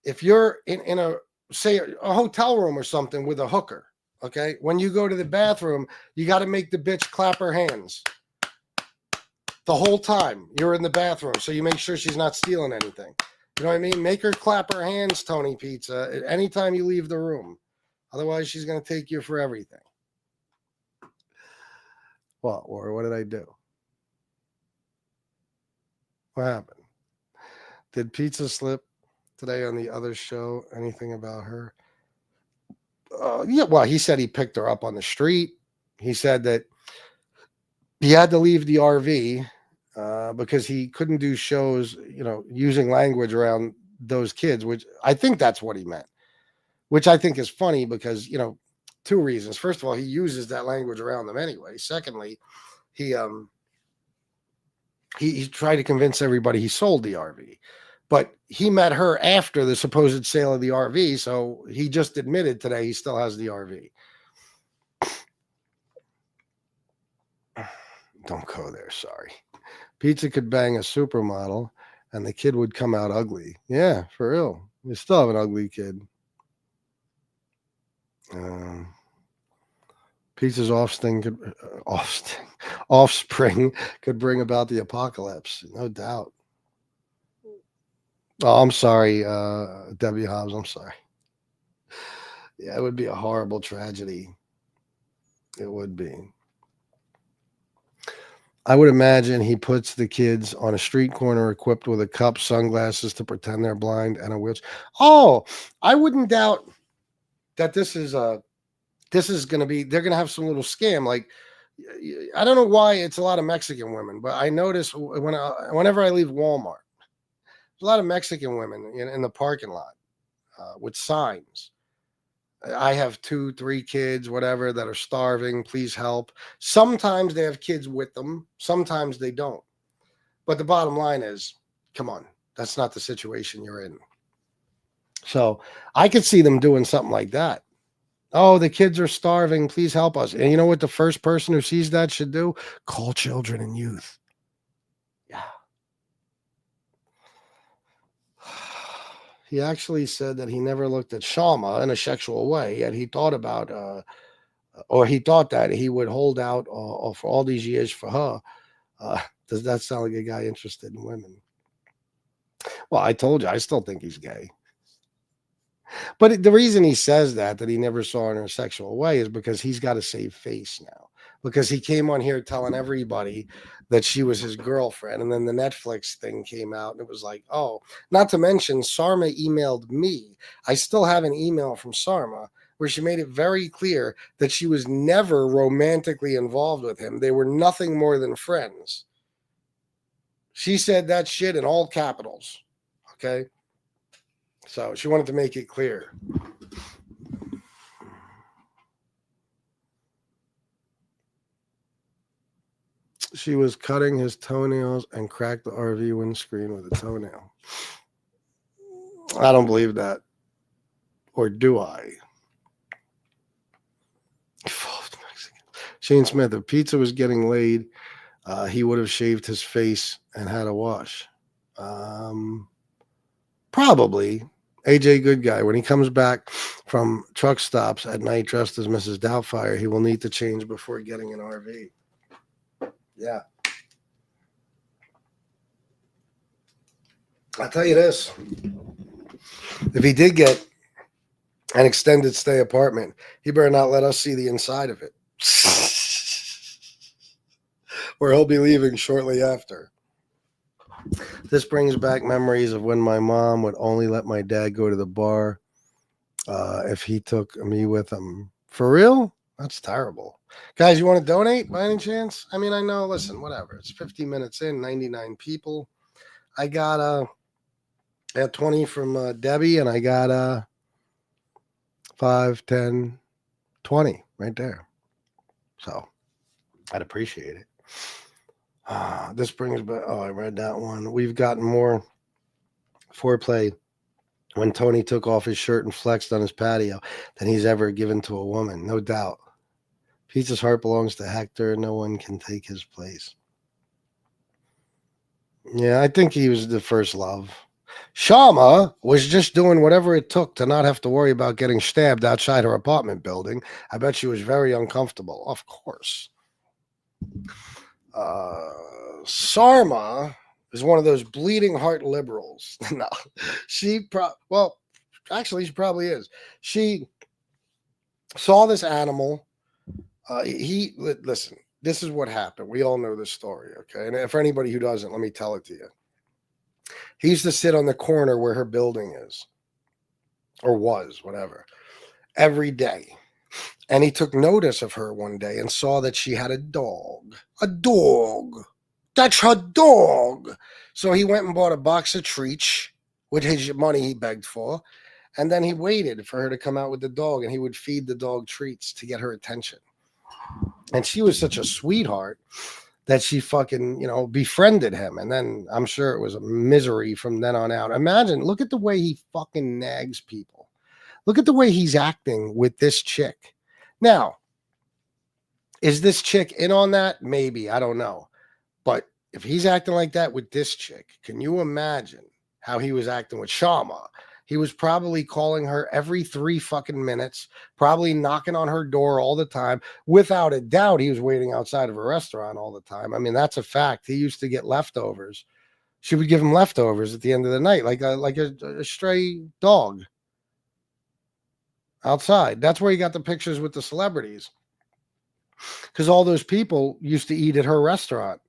Speaker 3: If you're in a, say, a hotel room or something with a hooker, okay, when you go to the bathroom, you got to make the bitch clap her hands the whole time you're in the bathroom, so you make sure she's not stealing anything. You know what I mean? Make her clap her hands, Tony Pizza, anytime you leave the room. Otherwise, she's going to take you for everything. What? Or what did I do? What happened? Did Pizza slip today on the other show? Anything about her? Yeah, well, he said he picked her up on the street. He said that he had to leave the RV because he couldn't do shows, using language around those kids, which I think that's what he meant, which I think is funny because, two reasons. First of all, he uses that language around them anyway. Secondly, he tried to convince everybody he sold the RV, but he met her after the supposed sale of the RV. So he just admitted today he still has the RV. Don't go there. Sorry. Pizza could bang a supermodel and the kid would come out ugly. Yeah, for real. You still have an ugly kid. Pizza's offspring could bring about the apocalypse. No doubt. Oh, I'm sorry, Debbie Hobbs. I'm sorry. Yeah, it would be a horrible tragedy. It would be. I would imagine he puts the kids on a street corner equipped with a cup, sunglasses to pretend they're blind, and a wheelchair. Oh, I wouldn't doubt that this is going to be, they're going to have some little scam. Like, I don't know why it's a lot of Mexican women, but I notice whenever I leave Walmart, there's a lot of Mexican women in the parking lot with signs. I have 2, 3 kids, whatever, that are starving. Please help. Sometimes they have kids with them. Sometimes they don't. But the bottom line is, come on, that's not the situation you're in. So I could see them doing something like that. Oh, the kids are starving. Please help us. And you know what the first person who sees that should do? Call children and youth. Yeah. He actually said that he never looked at Shalma in a sexual way, yet he thought about, he thought that he would hold out for all these years for her. Does that sound like a guy interested in women? Well, I told you, I still think he's gay. But the reason he says that he never saw her in a sexual way is because he's got to save face now. Because he came on here telling everybody that she was his girlfriend. And then the Netflix thing came out and it was like, oh, not to mention Sarma emailed me. I still have an email from Sarma where she made it very clear that she was never romantically involved with him. They were nothing more than friends. She said that shit in all capitals. Okay. So she wanted to make it clear. She was cutting his toenails and cracked the RV windscreen with a toenail. I don't believe that. Or do I? Shane Smith, if Pizza was getting laid, he would have shaved his face and had a wash. Probably. AJ Good Guy, when he comes back from truck stops at night dressed as Mrs. Doubtfire, he will need to change before getting an RV. Yeah. I'll tell you this. If he did get an extended stay apartment, he better not let us see the inside of it. Or he'll be leaving shortly after. This brings back memories of when my mom would only let my dad go to the bar if he took me with him. For real? That's terrible. Guys, you want to donate by any chance? I mean, I know, listen, whatever. It's 50 minutes in, 99 people. I got 20 from Debbie, and I got 5, 10, 20 right there. So I'd appreciate it. This brings back, I read that one. We've gotten more foreplay when Tony took off his shirt and flexed on his patio than he's ever given to a woman, no doubt. Pizza's heart belongs to Hector. No one can take his place. Yeah, I think he was the first love. Shama was just doing whatever it took to not have to worry about getting stabbed outside her apartment building. I bet she was very uncomfortable. Of course. Sarma is one of those bleeding heart liberals. No, actually, she probably is. She saw this animal. Listen, this is what happened. We all know this story, okay? And for anybody who doesn't, let me tell it to you. He used to sit on the corner where her building is, or was, whatever, every day. And he took notice of her one day and saw that she had a dog. A dog. That's her dog. So he went and bought a box of treats with his money he begged for. And then he waited for her to come out with the dog, and he would feed the dog treats to get her attention. And she was such a sweetheart that she fucking, befriended him. And then I'm sure it was a misery from then on out. Imagine, look at the way he fucking nags people. Look at the way he's acting with this chick. Now, is this chick in on that? Maybe. I don't know. But if he's acting like that with this chick, can you imagine how he was acting with Shama? He was probably calling her every 3 fucking minutes, probably knocking on her door all the time. Without a doubt, he was waiting outside of a restaurant all the time. I mean, that's a fact. He used to get leftovers. She would give him leftovers at the end of the night, like a stray dog outside. That's where he got the pictures with the celebrities, because all those people used to eat at her restaurant.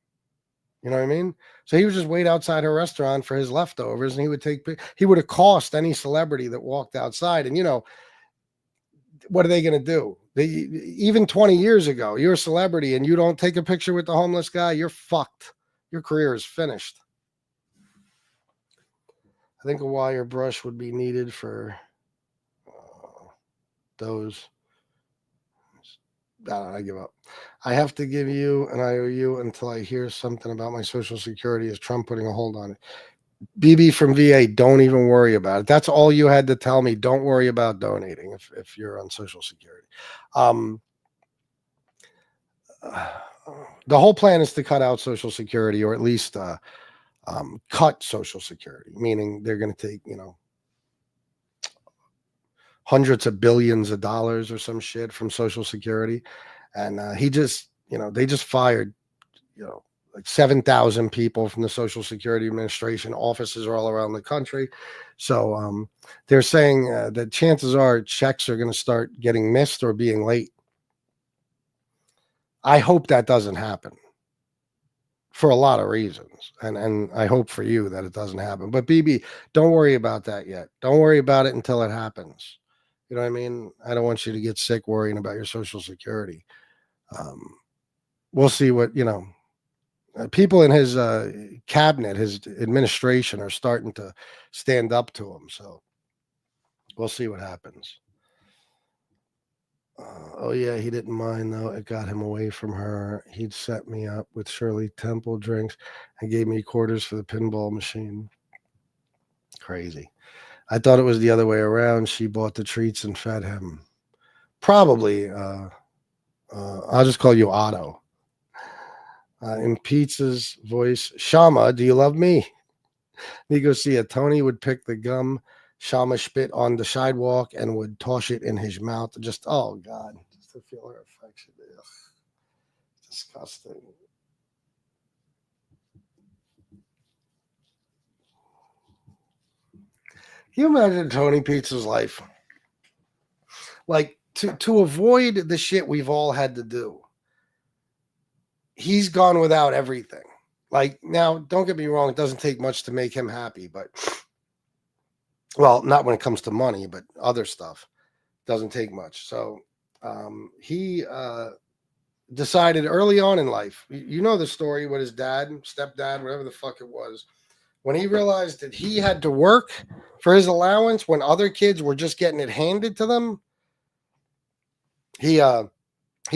Speaker 3: You know what I mean? So he would just wait outside her restaurant for his leftovers, and he would accost any celebrity that walked outside. And what are they going to do? Even 20 years ago, you're a celebrity and you don't take a picture with the homeless guy, you're fucked. Your career is finished. I think a wire brush would be needed for those. I give up. I have to give you an IOU until I hear something about my Social Security. Is Trump putting a hold on it? BB from VA, don't even worry about it. That's all you had to tell me. Don't worry about donating if you're on Social Security. The whole plan is to cut out Social Security, or at least cut Social Security, meaning they're going to take, hundreds of billions of dollars or some shit from Social Security. And they just fired, like 7,000 people from the Social Security Administration. Offices are all around the country. So they're saying that chances are checks are going to start getting missed or being late. I hope that doesn't happen for a lot of reasons. And I hope for you that it doesn't happen. But BB, don't worry about that yet. Don't worry about it until it happens. You know what I mean? I don't want you to get sick worrying about your Social Security. We'll see what, people in his cabinet, his administration are starting to stand up to him. So we'll see what happens. Yeah, he didn't mind, though. It got him away from her. He'd set me up with Shirley Temple drinks and gave me quarters for the pinball machine. Crazy. I thought it was the other way around. She bought the treats and fed him. Probably. I'll just call you Otto. In Pizza's voice, Shama, do you love me? Nico Sia, Tony would pick the gum Shama spit on the sidewalk and would toss it in his mouth. Just, oh God, just to feel her affection. Ugh. Disgusting. Can you imagine Tony Pizza's life? Like, to avoid the shit we've all had to do, he's gone without everything. Like, now, don't get me wrong, it doesn't take much to make him happy, but, well, not when it comes to money, but other stuff doesn't take much. So he decided early on in life, you know the story with his dad, stepdad, whatever the fuck it was, when he realized that he had to work for his allowance when other kids were just getting it handed to them, he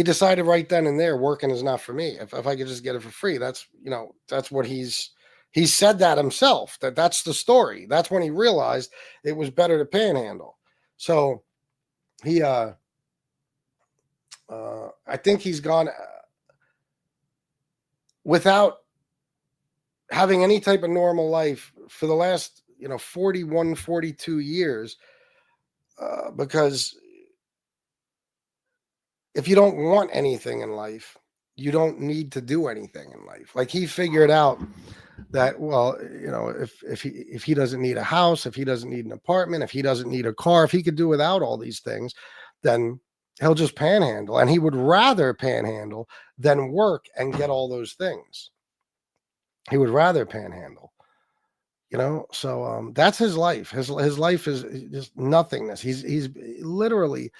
Speaker 3: decided right then and there, working is not for me. If I could just get it for free, that's what he said that himself, that's the story. That's when he realized it was better to panhandle. So he, I think he's gone without having any type of normal life for the last, 41, 42 years, because if you don't want anything in life, you don't need to do anything in life. Like, he figured out that, well, if he doesn't need a house, if he doesn't need an apartment, if he doesn't need a car, if he could do without all these things, then he'll just panhandle. And he would rather panhandle than work and get all those things. He would rather panhandle, so that's his life. His life is just nothingness. He's literally,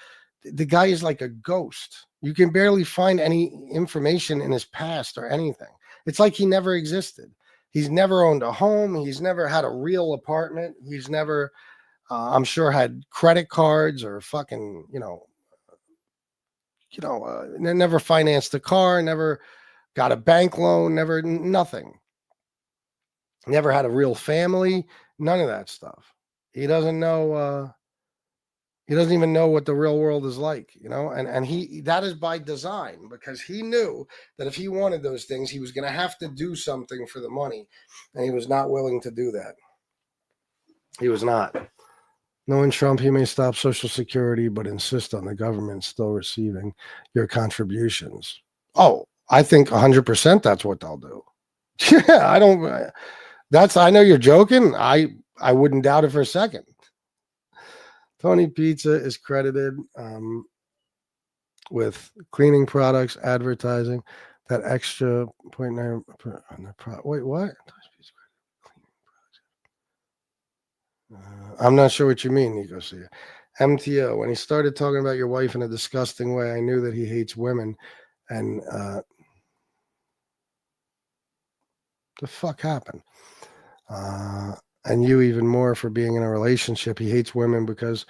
Speaker 3: the guy is like a ghost. You can barely find any information in his past or anything. It's like he never existed. He's never owned a home. He's never had a real apartment. He's never, I'm sure, had credit cards or fucking, never financed a car, never got a bank loan, nothing. Never had a real family, none of that stuff. He doesn't know, he doesn't even know what the real world is like, and that is by design, because he knew that if he wanted those things, he was going to have to do something for the money, and he was not willing to do that. He was not. Knowing Trump, he may stop Social Security, but insist on the government still receiving your contributions. Oh, I think 100% that's what they'll do. Yeah, I know you're joking. I wouldn't doubt it for a second. Tony Pizza is credited with cleaning products, advertising, that extra 0.9 on the wait, what? I'm not sure what you mean, Nico. MTO, when he started talking about your wife in a disgusting way, I knew that he hates women. And the fuck happened? And you even more for being in a relationship. He hates women because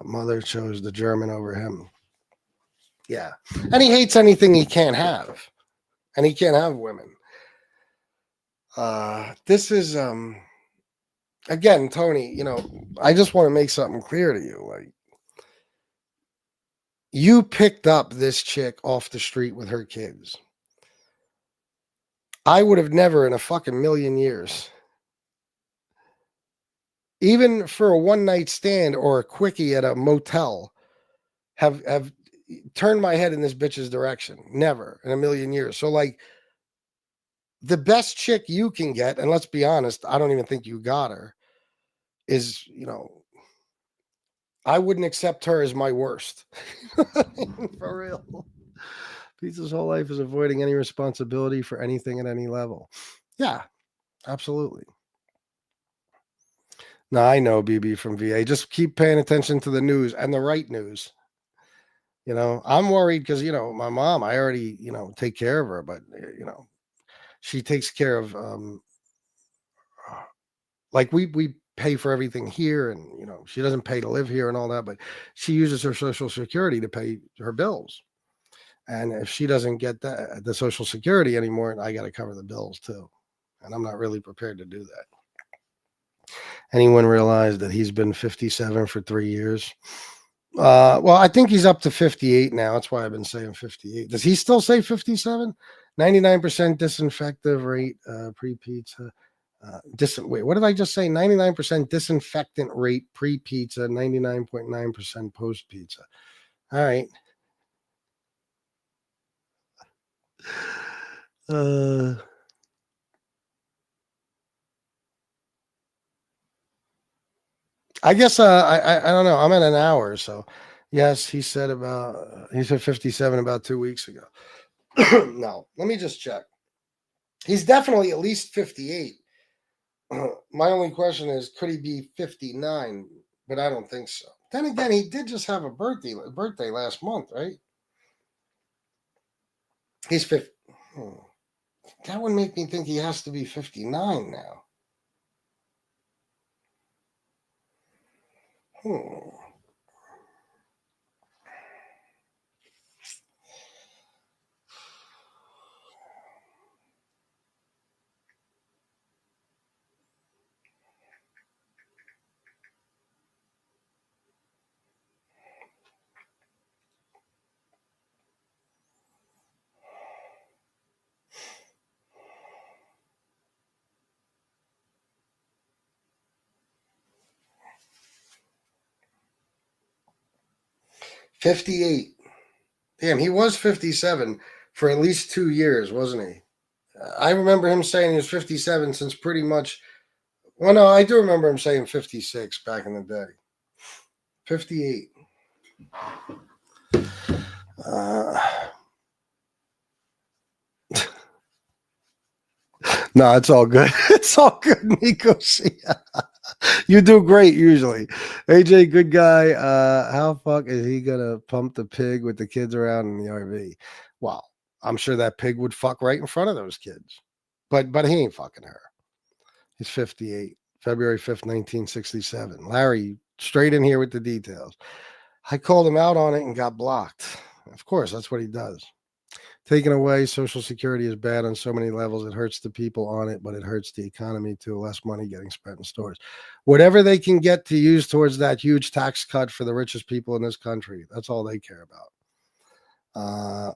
Speaker 3: mother chose the German over him. Yeah. And he hates anything he can't have. And he can't have women. This is, again, Tony, I just want to make something clear to you. Like, you picked up this chick off the street with her kids. I would have never in a fucking million years, even for a one-night stand or a quickie at a motel, have turned my head in this bitch's direction. Never in a million years. So, like, the best chick you can get, and let's be honest, I don't even think you got her, is, I wouldn't accept her as my worst. For real. Pizza's whole life is avoiding any responsibility for anything at any level. Yeah, absolutely. No, I know, BB from VA. Just keep paying attention to the news, and the right news. I'm worried because, my mom, I already, take care of her, but, she takes care of, like, we pay for everything here, and, she doesn't pay to live here and all that, but she uses her Social Security to pay her bills. And if she doesn't get the Social Security anymore, I got to cover the bills too. And I'm not really prepared to do that. Anyone realize that he's been 57 for 3 years? Well, I think he's up to 58 now. That's why I've been saying 58. Does he still say 57? 99% disinfective rate, pre-pizza. Wait, what did I just say? 99% disinfectant rate pre-pizza, 99.9% post-pizza. All right. I guess I don't know. I'm at an hour, so yes, he said 57 about 2 weeks ago. No, let me just check. He's definitely at least 58. My only question is, could he be 59? But I don't think so. Then again, he did just have a birthday last month, right? He's 50. That would make me think he has to be 59 now. 58. Damn, he was 57 for at least 2 years, wasn't he? I remember him saying he was 57 since pretty much. Well, no, I do remember him saying 56 back in the day. 58. No, it's all good. It's all good, Nico. You do great usually. AJ, good guy. How fuck is he gonna pump the pig with the kids around in the RV? Well, I'm sure that pig would fuck right in front of those kids. But he ain't fucking her. He's 58. February 5th, 1967. Larry, straight in here with the details. I called him out on it and got blocked. Of course, that's what he does. Taken away, Social Security is bad on so many levels. It hurts the people on it, but it hurts the economy too. Less money getting spent in stores. Whatever they can get to use towards that huge tax cut for the richest people in this country, that's all they care about.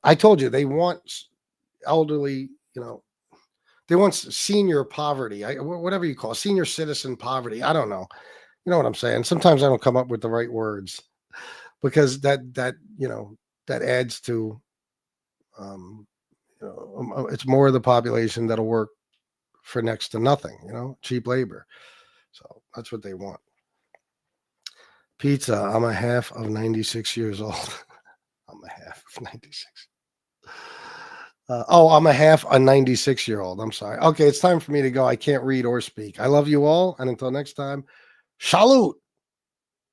Speaker 3: I told you, they want elderly, they want senior poverty, whatever you call it, senior citizen poverty. I don't know. You know what I'm saying? Sometimes I don't come up with the right words because that adds to, it's more of the population that'll work for next to nothing, cheap labor. So that's what they want. Pizza. I'm a half of 96 years old. I'm a half of 96. I'm a half a 96-year-old. I'm sorry. Okay, it's time for me to go. I can't read or speak. I love you all. And until next time, Shalut.